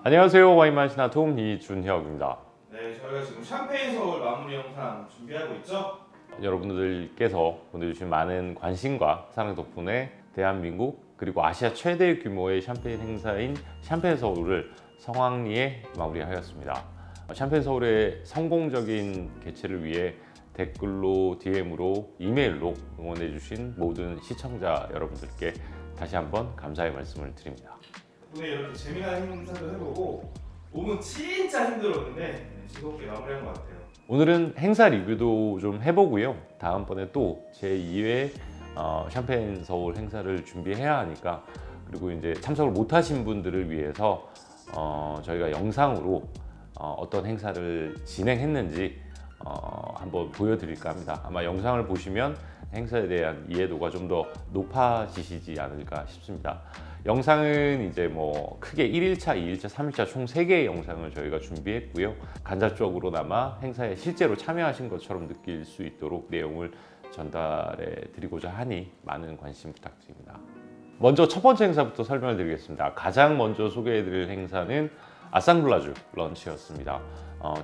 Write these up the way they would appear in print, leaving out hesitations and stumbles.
안녕하세요. 와인만 신화톰 이준혁입니다. 네, 저희가 지금 샴페인 서울 마무리 영상 준비하고 있죠? 여러분들께서 보내주신 많은 관심과 사랑 덕분에 대한민국 그리고 아시아 최대 규모의 샴페인 행사인 샴페인 서울을 성황리에 마무리하였습니다. 샴페인 서울의 성공적인 개최를 위해 댓글로, DM으로, 이메일로 응원해주신 모든 시청자 여러분들께 다시 한번 감사의 말씀을 드립니다. 오늘 이렇게 재미난 행사도 해보고 몸은 진짜 힘들었는데 즐겁게 마무리한 것 같아요. 오늘은 행사 리뷰도 좀 해보고요. 다음번에 또 제2회 샴페인 서울 행사를 준비해야 하니까, 그리고 이제 참석을 못하신 분들을 위해서 저희가 영상으로 어떤 행사를 진행했는지 한번 보여드릴까 합니다. 아마 영상을 보시면 행사에 대한 이해도가 좀 더 높아지시지 않을까 싶습니다. 영상은 이제 뭐 크게 1일차, 2일차, 3일차 총 3개의 영상을 저희가 준비했고요. 간접적으로나마 행사에 실제로 참여하신 것처럼 느낄 수 있도록 내용을 전달해 드리고자 하니 많은 관심 부탁드립니다. 먼저 첫 번째 행사부터 설명을 드리겠습니다. 가장 먼저 소개해 드릴 행사는 아상블라주 런치였습니다.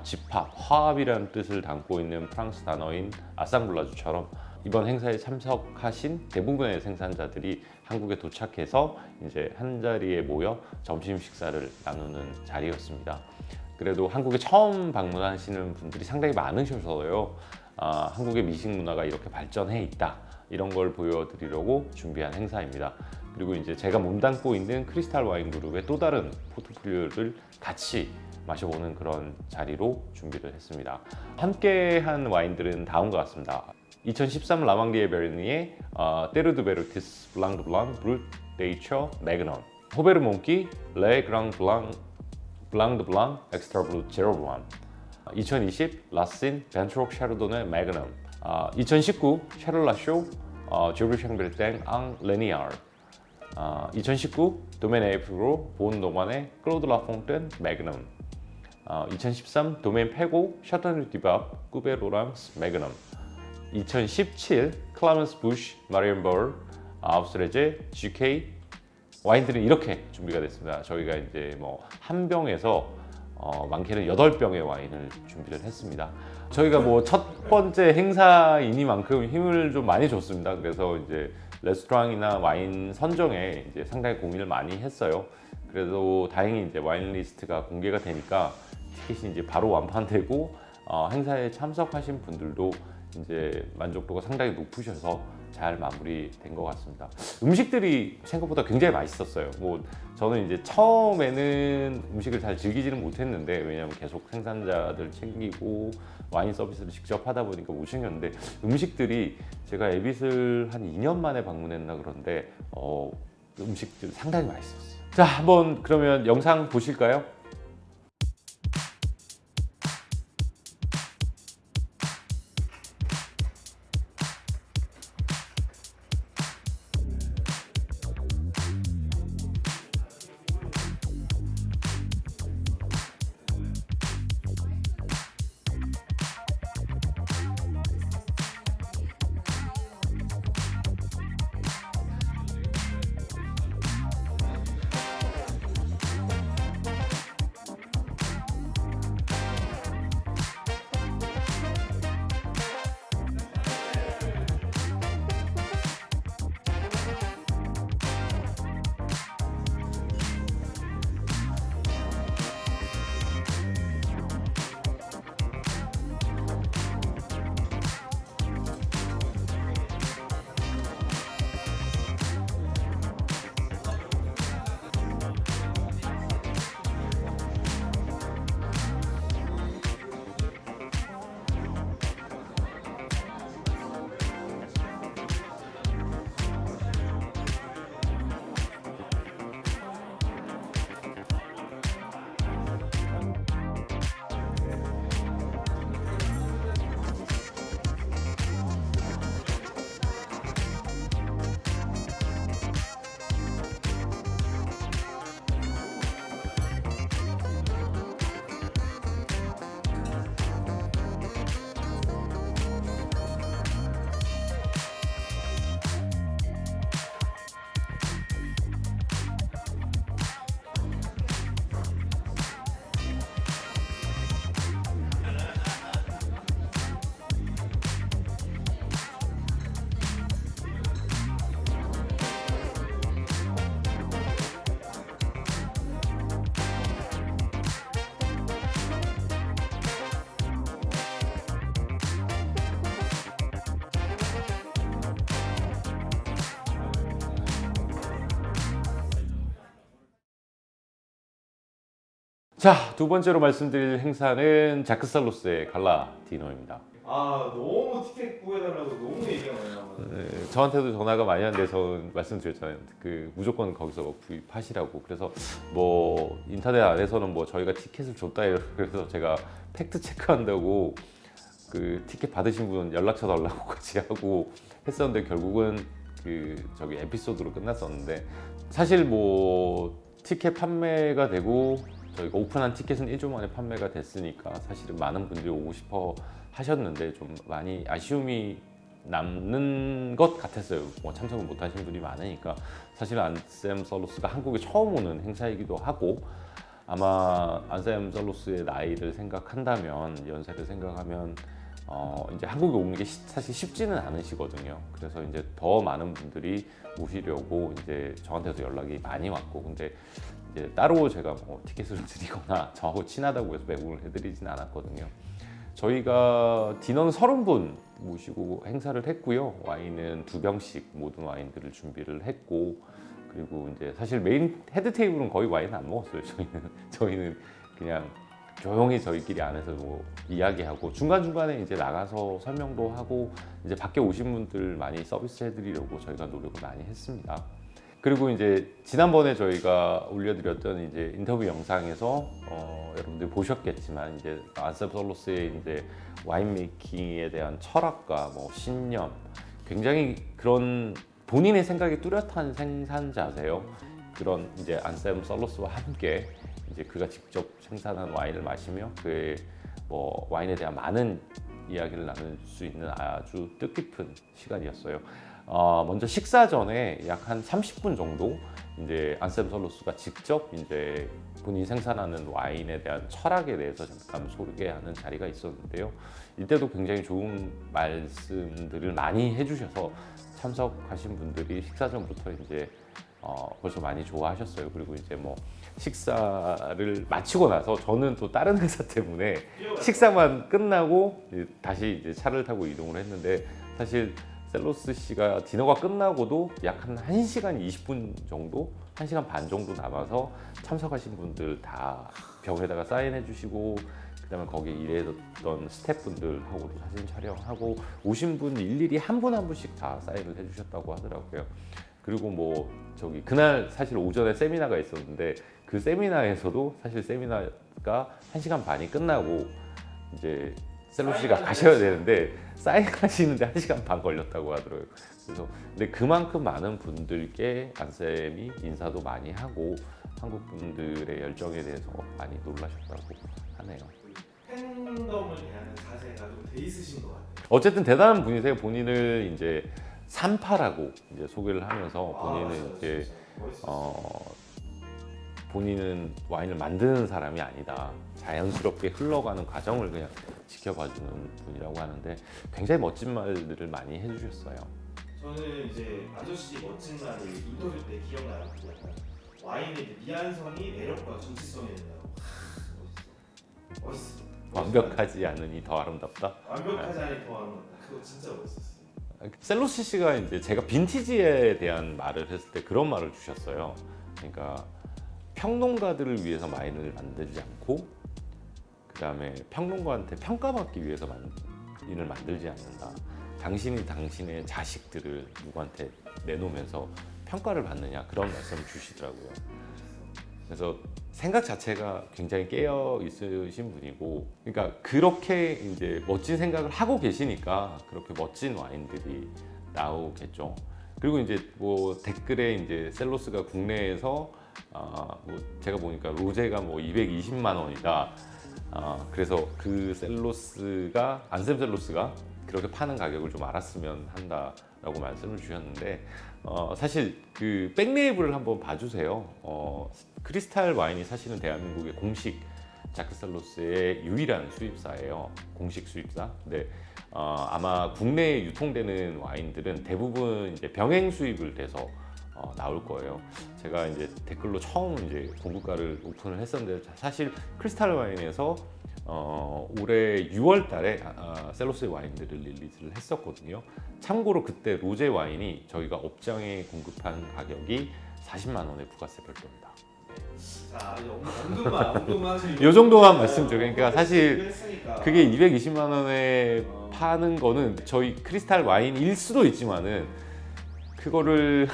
집합, 화합이라는 뜻을 담고 있는 프랑스 단어인 아상블라주처럼 이번 행사에 참석하신 대부분의 생산자들이 한국에 도착해서 이제 한 자리에 모여 점심 식사를 나누는 자리였습니다. 그래도 한국에 처음 방문하시는 분들이 상당히 많으셔서요. 한국의 미식 문화가 이렇게 발전해 있다, 이런 걸 보여드리려고 준비한 행사입니다. 그리고 이제 제가 몸담고 있는 크리스탈 와인 그룹의 또 다른 포트폴리오를 같이 마셔보는 그런 자리로 준비를 했습니다. 함께한 와인들은 다음과 같습니다. 2013 라망디에 베르니의 테르 드 베르티스 블랑 드 블랑 브룻 데이처 매그넘, 호베르 몽키 레 그랑 블랑 드 블랑 엑스트라 브룻 제로 블랑, 2020 라신 벤트록 샤르도네 매그넘, 2019 샤를라쇼 조르 샹벨땡 앙 레니알, 2019 도멘 에이프로 본 노만의 클로드 라퐁텐 매그넘, 2013 도멘 페고 샤터뉴 디밥 꾸베로랑스 매그넘, 2017 클라멘스 부시 마리엔벌 아우스레제 GK 와인들은 이렇게 준비가 됐습니다. 저희가 이제 뭐 한 병에서 많게는 8병의 와인을 준비를 했습니다. 저희가 뭐 첫 번째 행사이니만큼 힘을 좀 많이 줬습니다. 그래서 이제 레스토랑이나 와인 선정에 이제 상당히 고민을 많이 했어요. 그래도 다행히 이제 와인 리스트가 공개가 되니까 티켓이 이제 바로 완판되고 행사에 참석하신 분들도 이제 만족도가 상당히 높으셔서 잘 마무리된 것 같습니다. 음식들이 생각보다 굉장히 맛있었어요. 뭐 저는 이제 처음에는 음식을 잘 즐기지는 못했는데, 왜냐하면 계속 생산자들 챙기고 와인 서비스를 직접 하다 보니까 못 챙겼는데, 음식들이 제가 에빗을 한 2년 만에 방문했나 그런데 음식들 상당히 맛있었어요. 자, 한번 그러면 영상 보실까요? 자, 두 번째로 말씀드릴 행사는 자크살로스의 갈라 디너입니다. 아 너무 티켓 구해달라고 너무 얘기가 많이 나와요. 저한테도 전화가 많이 한 데서 말씀드렸잖아요. 그 무조건 거기서 구입하시라고. 그래서 뭐 인터넷 안에서는 뭐 저희가 티켓을 줬다 그래서 제가 팩트 체크한다고 그 티켓 받으신 분 연락처 달라고까지 하고 했었는데 결국은 그 저기 에피소드로 끝났었는데 사실 뭐 티켓 판매가 되고 저희가 오픈한 티켓은 1주 만에 판매가 됐으니까 사실은 많은 분들이 오고 싶어 하셨는데 좀 많이 아쉬움이 남는 것 같았어요. 뭐 참석을 못 하신 분이 많으니까. 사실 안셈 솔로스가 한국에 처음 오는 행사이기도 하고 아마 안셈 솔로스의 나이를 생각한다면 연세를 생각하면 이제 한국에 오는 게 사실 쉽지는 않으시거든요. 그래서 이제 더 많은 분들이 오시려고 이제 저한테도 연락이 많이 왔고 근데 이제 따로 제가 뭐 티켓을 드리거나 저하고 친하다고 해서 매국을 해드리진 않았거든요. 저희가 디너는 30분 모시고 행사를 했고요. 와인은 2병씩 모든 와인들을 준비를 했고 그리고 이제 사실 메인 헤드 테이블은 거의 와인 안 먹었어요. 저희는 그냥 조용히 저희끼리 안에서 뭐 이야기하고 중간중간에 이제 나가서 설명도 하고 이제 밖에 오신 분들 많이 서비스 해드리려고 저희가 노력을 많이 했습니다. 그리고 이제 지난번에 저희가 올려드렸던 이제 인터뷰 영상에서 여러분들 보셨겠지만 이제 안셈 솔로스의 이제 와인 메이킹에 대한 철학과 뭐 신념 굉장히 그런 본인의 생각이 뚜렷한 생산자세요. 그런 이제 안셈 솔로스와 함께 이제 그가 직접 생산한 와인을 마시며 그의 뭐 와인에 대한 많은 이야기를 나눌 수 있는 아주 뜻깊은 시간이었어요. 먼저 식사 전에 약 한 30분 정도 이제 안셈 솔로스가 직접 이제 본인이 생산하는 와인에 대한 철학에 대해서 잠깐 소개하는 자리가 있었는데요. 이때도 굉장히 좋은 말씀들을 많이 해주셔서 참석하신 분들이 식사 전부터 이제 벌써 많이 좋아하셨어요. 그리고 이제 뭐 식사를 마치고 나서 저는 또 다른 회사 때문에 식사만 끝나고 다시 이제 차를 타고 이동을 했는데 사실 셀로스 씨가 디너가 끝나고도 약 한 1시간 20분 정도, 1시간 반 정도 남아서 참석하신 분들 다 벽에다가 사인해 주시고 그다음에 거기 일했던 스태프분들하고도 사진 촬영하고 오신 분 일일이 한 분 한 분씩 다 사인을 해주셨다고 하더라고요. 그리고 뭐 저기 그날 사실 오전에 세미나가 있었는데 그 세미나에서도 사실 세미나가 1시간 반이 끝나고 이제 셀로스 씨가 가셔야 되는데 사인하시는데 1시간 반 걸렸다고 하더라고요. 그래서 근데 그만큼 많은 분들께 안쌤이 인사도 많이 하고 한국 분들의 열정에 대해서 많이 놀라셨다고 하네요. 팬덤을 대하는 자세가 좀 돼 있으신 것 같아요. 어쨌든 대단한 분이세요. 본인을 이제 산파라고 이제 소개를 하면서 본인은 이제 본인은 와인을 만드는 사람이 아니다. 자연스럽게 흘러가는 과정을 그냥 지켜봐주는 분이라고 하는데 굉장히 멋진 말들을 많이 해주셨어요. 저는 이제 아저씨 멋진 말을 인터뷰 때 기억나요. 약간 와인의 미안성이 매력과 정치성이 된다고. 멋있어. 완벽하지 않으니 더 아름답다. 완벽하지 않으니 더 아름답다. 그거 진짜 멋있었어요. 셀로스 씨가 이제 제가 빈티지에 대한 말을 했을 때 그런 말을 주셨어요. 그러니까 평론가들을 위해서 와인을 만들지 않고 그다음에 평론가한테 평가받기 위해서 와인을 만들지 않는다. 당신이 당신의 자식들을 누구한테 내놓으면서 평가를 받느냐 그런 말씀을 주시더라고요. 그래서 생각 자체가 굉장히 깨어 있으신 분이고, 그러니까 그렇게 이제 멋진 생각을 하고 계시니까 그렇게 멋진 와인들이 나오겠죠. 그리고 이제 뭐 댓글에 이제 셀로스가 국내에서 뭐 제가 보니까 로제가 뭐 220만 원이다. 그래서 그 셀로스가 안셈 셀로스가 그렇게 파는 가격을 좀 알았으면 한다라고 말씀을 주셨는데 사실 그 백레이블을 한번 봐주세요. 크리스탈 와인이 사실은 대한민국의 공식 자크살로스의 유일한 수입사예요. 공식 수입사. 근데 아마 국내에 유통되는 와인들은 대부분 이제 병행 수입을 돼서 나올 거예요. 제가 이제 댓글로 처음 이제 공급가를 오픈을 했었는데 사실 크리스탈 와인에서 올해 6월 달에 셀로스의 와인들을 릴리즈를 했었거든요. 참고로 그때 로제 와인이 저희가 업장에 공급한 가격이 40만 원의 부가세 별도입니다. 네. 자 이제 언급만 하시고 요 정도만 말씀드려. 그러니까 사실 했으니까. 그게 220만 원에 파는 거는 저희 크리스탈 와인일 수도 있지만은 그거를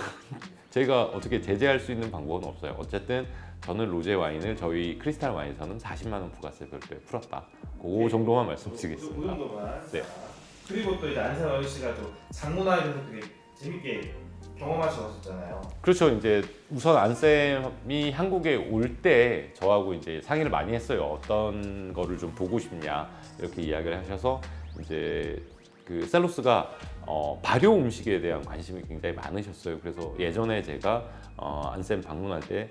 저희가 어떻게 제재할 수 있는 방법은 없어요. 어쨌든 저는 로제 와인을 저희 크리스탈 와인에서는 40만 원 부가세 별도에 풀었다. 그 정도만 말씀드리겠습니다. 그 정도만. 네. 자, 그리고 또 이제 안세원 씨가 또 장문화에 대해서 되게 재밌게 경험하셨잖아요. 그렇죠. 이제 우선 안쌤이 한국에 올 때 저하고 이제 상의를 많이 했어요. 어떤 거를 좀 보고 싶냐 이렇게 이야기를 하셔서 이제 그 셀로스가 발효 음식에 대한 관심이 굉장히 많으셨어요. 그래서 예전에 제가 안쌤 방문할 때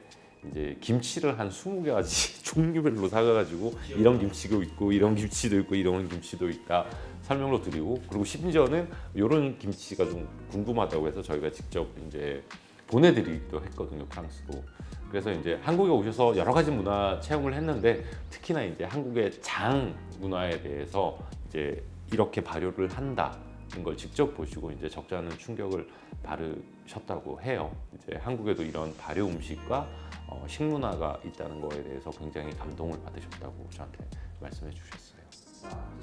이제 김치를 한 20가지 종류별로 사가지고 이런 김치도 있고 이런 김치도 있고 이런 김치도 있다 설명로 드리고, 그리고 심지어는 이런 김치가 좀 궁금하다고 해서 저희가 직접 이제 보내드리기도 했거든요, 프랑스도. 그래서 이제 한국에 오셔서 여러 가지 문화 체험을 했는데 특히나 이제 한국의 장 문화에 대해서 이제 이렇게 발효를 한다는 걸 직접 보시고 이제 적지 않은 충격을 받으셨다고 해요. 이제 한국에도 이런 발효 음식과 식문화가 있다는 거에 대해서 굉장히 감동을 받으셨다고 저한테 말씀해 주셨어요.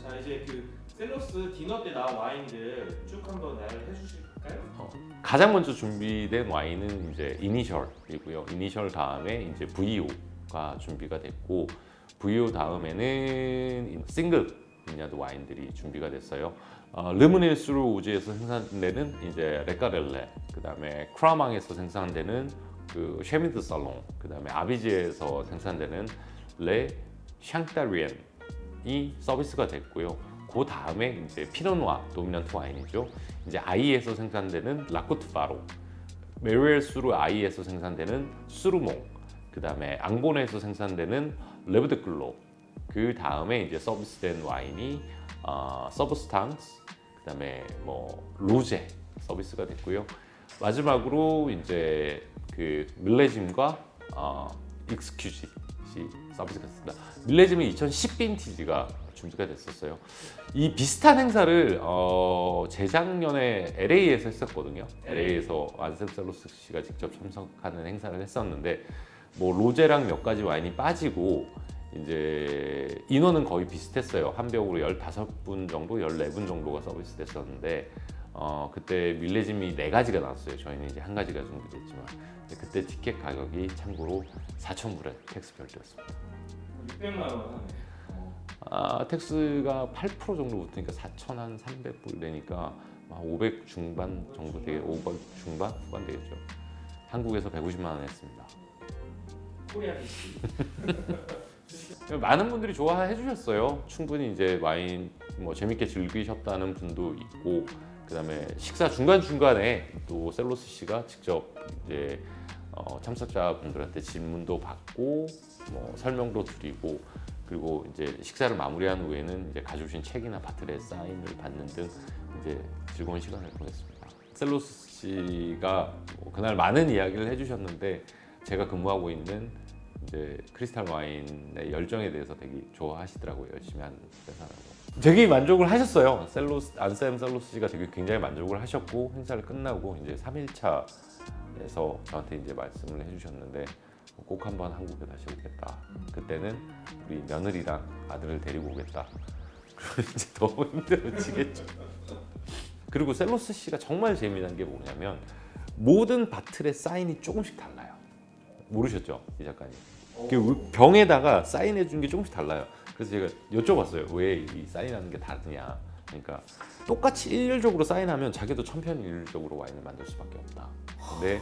자 이제 그 셀로스 디너 때 나온 와인들 쭉 한번 나열해 주실까요? 가장 먼저 준비된 와인은 이제 이니셜이고요. 이니셜 다음에 이제 VO가 준비가 됐고, VO 다음에는 싱글 빈야드 와인들이 준비가 됐어요. 르무닐스루 우즈에서 생산되는 이제 레카렐레, 그 다음에 크라망에서 생산되는 그 쉐미드 살롱, 그 다음에 아비지에서 생산되는 레 샹따리엔이 서비스가 됐고요. 그 다음에 이제 피노누아 도미넌트 와인이죠. 이제 아이에서 생산되는 라코트 파로, 메르엘수르 아이에서 생산되는 수르몽, 그 다음에 앙보네에서 생산되는 레브드클로, 그 다음에 이제 서비스된 와인이 서브스탕스, 그 다음에 뭐 로제 서비스가 됐고요. 마지막으로 이제 그 밀레짐과 익스큐짓이 서비스가 됐습니다. 밀레짐은 2010 빈티지가 준비가 됐었어요. 이 비슷한 행사를 재작년에 LA에서 했었거든요. LA에서 안셈 셀로스 씨가 직접 참석하는 행사를 했었는데 뭐 로제랑 몇 가지 와인이 빠지고 이제 인원은 거의 비슷했어요. 한 병으로 15분 정도, 14분 정도가 서비스 됐었는데 그때 밀레짐이 4가지가 나왔어요. 저희는 이제 한 가지가 준비됐지만 그때 티켓 가격이 참고로 4,000불에 텍스 별도였습니다. 600만 원 하네. 텍스가 8% 정도 붙으니까 4,300불 되니까 500 중반 정도 되게 500 중반 후반 되겠죠. 한국에서 150만 원 했습니다. 코리아 비시. 많은 분들이 좋아해 주셨어요. 충분히 이제 와인 뭐 재밌게 즐기셨다는 분도 있고, 그다음에 식사 중간 중간에 또 셀로스 씨가 직접 이제 참석자분들한테 질문도 받고 뭐 설명도 드리고, 그리고 이제 식사를 마무리한 후에는 이제 가져오신 책이나 바틀의 사인을 받는 등 이제 즐거운 시간을 보냈습니다. 셀로스 씨가 그날 많은 이야기를 해주셨는데 제가 근무하고 있는 이제 크리스탈 와인의 열정에 대해서 되게 좋아하시더라고요. 열심히 하는 회사라고. 되게 만족을 하셨어요. 안셈 셀로스 씨가 되게 굉장히 만족을 하셨고, 행사를 끝나고 이제 3일차에서 저한테 이제 말씀을 해주셨는데 꼭 한번 한국에 다시 오겠다. 그때는 우리 며느리랑 아들을 데리고 오겠다. 그러면 이제 더 힘들어지겠죠. 그리고 셀로스 씨가 정말 재미난 게 뭐냐면 모든 바틀의 사인이 조금씩 달라요. 모르셨죠, 이 작가님? 그 병에다가 사인해 준 게 조금씩 달라요. 그래서 제가 여쭤봤어요. 왜 이 사인하는 게 다르냐. 그러니까 똑같이 일률적으로 사인하면 자기도 천편일률적으로 와인을 만들 수밖에 없다. 근데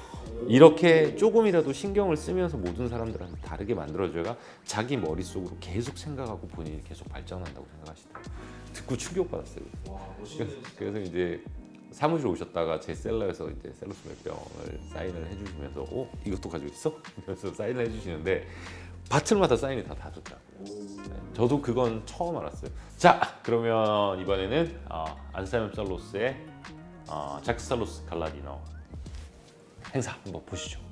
이렇게 조금이라도 신경을 쓰면서 모든 사람들한테 다르게 만들어줘야 자기 머릿속으로 계속 생각하고 본인이 계속 발전한다고 생각하시더라고요. 듣고 충격받았어요. 와, 멋있는. 그래서 이제 사무실 오셨다가 제 셀러에서 이제 셀러스 몇 병을 사인을 해주시면서 이것도 가지고 있어? 그래서 사인을 해주시는데 바틀마다 사인이 다 다르더라고요. 저도 그건 처음 알았어요. 자, 그러면 이번에는 안셈 셀로스의 잭 셀로스 갈라디노 행사 한번 보시죠.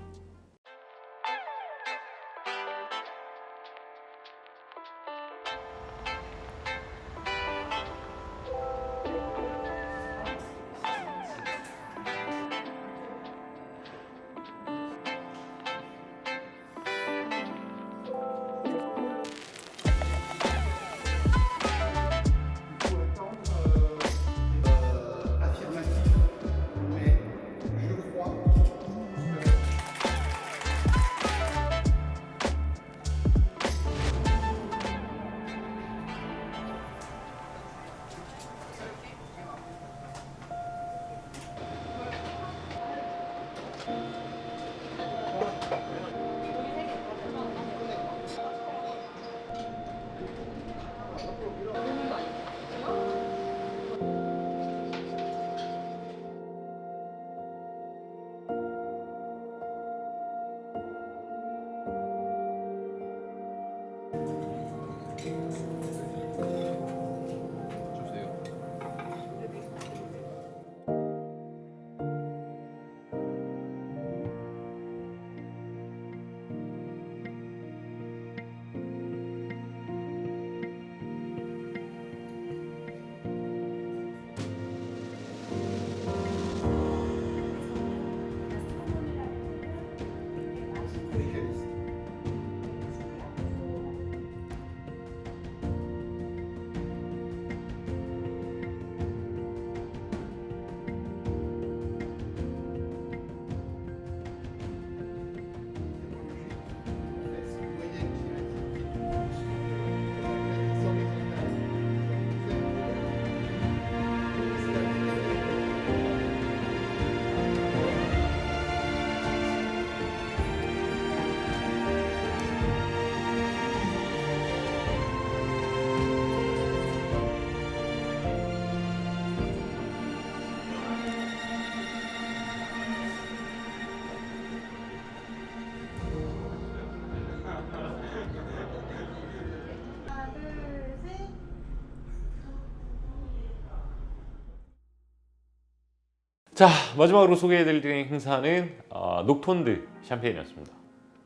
자, 마지막으로 소개해드릴 행사는 녹톤드 샴페인이었습니다.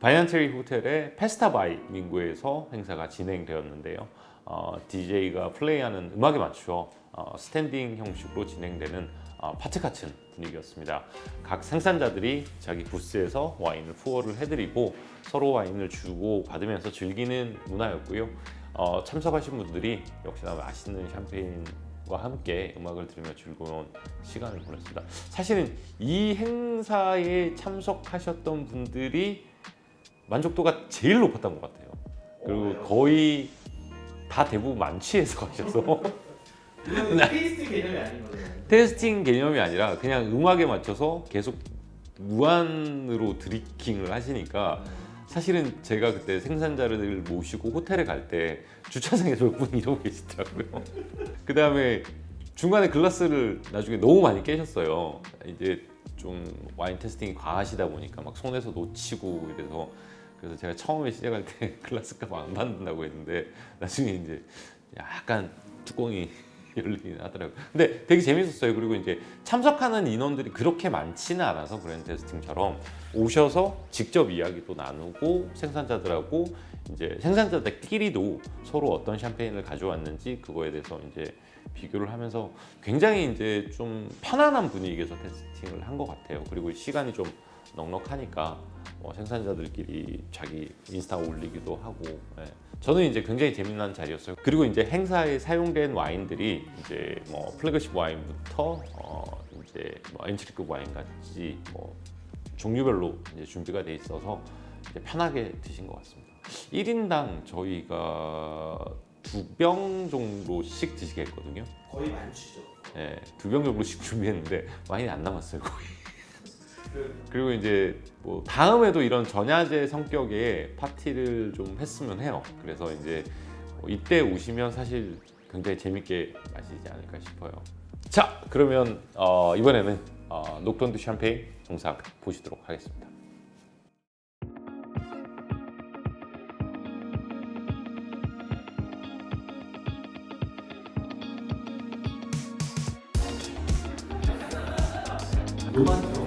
바이넌트리 호텔의 페스타 바이 밍고에서 행사가 진행되었는데요. DJ가 플레이하는 음악에 맞춰 스탠딩 형식으로 진행되는 파티 같은 분위기였습니다. 각 생산자들이 자기 부스에서 와인을 푸어를 해드리고 서로 와인을 주고 받으면서 즐기는 문화였고요. 참석하신 분들이 역시나 맛있는 샴페인과 함께 음악을 들으며 즐거운 시간을 보냈습니다. 사실은 이 행사에 참석하셨던 분들이 만족도가 제일 높았던 것 같아요. 그리고 거의 다 대부분 만취해서 가셔서 이건 테이스팅 개념이 아닌 거죠. 테스팅 개념이 아니라 그냥 음악에 맞춰서 계속 무한으로 드리킹을 하시니까 사실은 제가 그때 생산자를 모시고 호텔에 갈 때 주차장에서 몇 분 이러고 계시더라고요. 그 다음에 중간에 글라스를 나중에 너무 많이 깨셨어요. 이제 좀 와인 테스팅이 과하시다 보니까 막 손에서 놓치고 이래서 그래서 제가 처음에 시작할 때 글라스 값 안 받는다고 했는데 나중에 이제 약간 뚜껑이 열리긴 하더라고요. 근데 되게 재밌었어요. 그리고 이제 참석하는 인원들이 그렇게 많지는 않아서 브랜드 테스팅처럼 오셔서 직접 이야기도 나누고 생산자들하고 이제 생산자들끼리도 서로 어떤 샴페인을 가져왔는지 그거에 대해서 이제 비교를 하면서 굉장히 이제 좀 편안한 분위기에서 테스팅을 한 것 같아요. 그리고 시간이 좀 넉넉하니까 생산자들끼리 자기 인스타 올리기도 하고 저는 이제 굉장히 재미난 자리였어요. 그리고 이제 행사에 사용된 와인들이 이제 뭐 플래그십 와인부터 이제 뭐 엔트리급 와인까지 뭐 종류별로 이제 준비가 돼 있어서 이제 편하게 드신 것 같습니다. 1인당 저희가 2병 정도씩 드시게 했거든요. 거의 만취죠. 네, 2병 정도씩 준비했는데 와인이 안 남았어요 거의. 그리고 이제 뭐 다음에도 이런 전야제 성격의 파티를 좀 했으면 해요. 그래서 이제 이때 오시면 사실 굉장히 재밌게 마시지 않을까 싶어요. 자, 그러면 이번에는 녹톤드 샴페인 영상 보시도록 하겠습니다. 로만틱.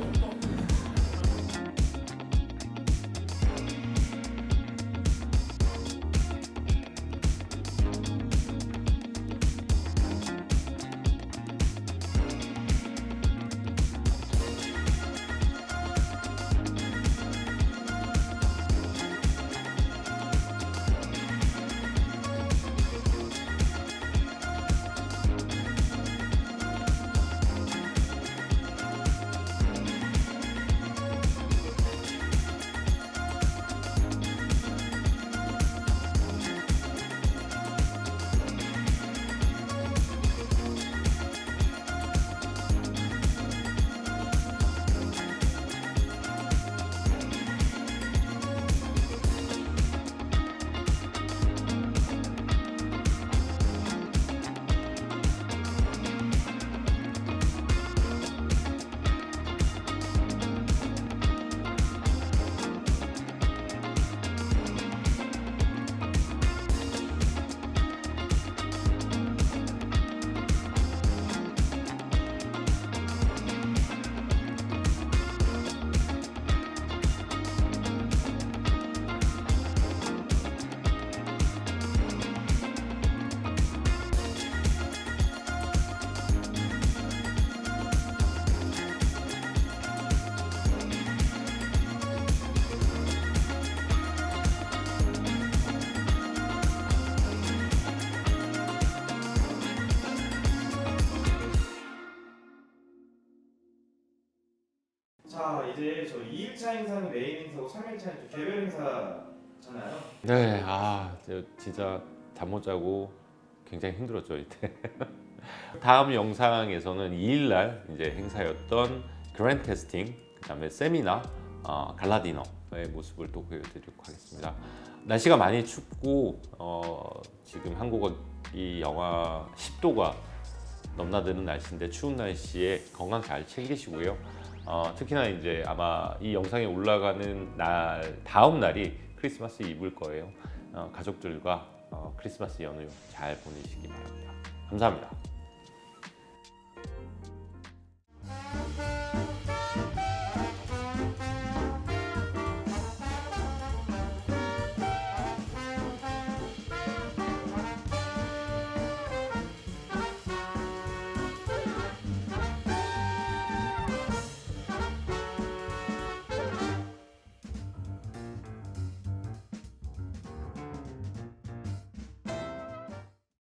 자, 이제 저 2일차 행사는 메인 행사고 3일차는 개별 행사잖아요. 네, 진짜 잠 못 자고 굉장히 힘들었죠 이때. 다음 영상에서는 2일날 이제 행사였던 그랜드 테스팅, 그다음에 세미나, 갈라디너의 모습을 또 보여드리도록 하겠습니다. 날씨가 많이 춥고 지금 한국이 영하 10도가 넘나드는 날씨인데 추운 날씨에 건강 잘 챙기시고요. 특히나 이제 아마 이 영상이 올라가는 날 다음 날이 크리스마스 이브일 거예요. 가족들과 크리스마스 연휴 잘 보내시기 바랍니다. 감사합니다.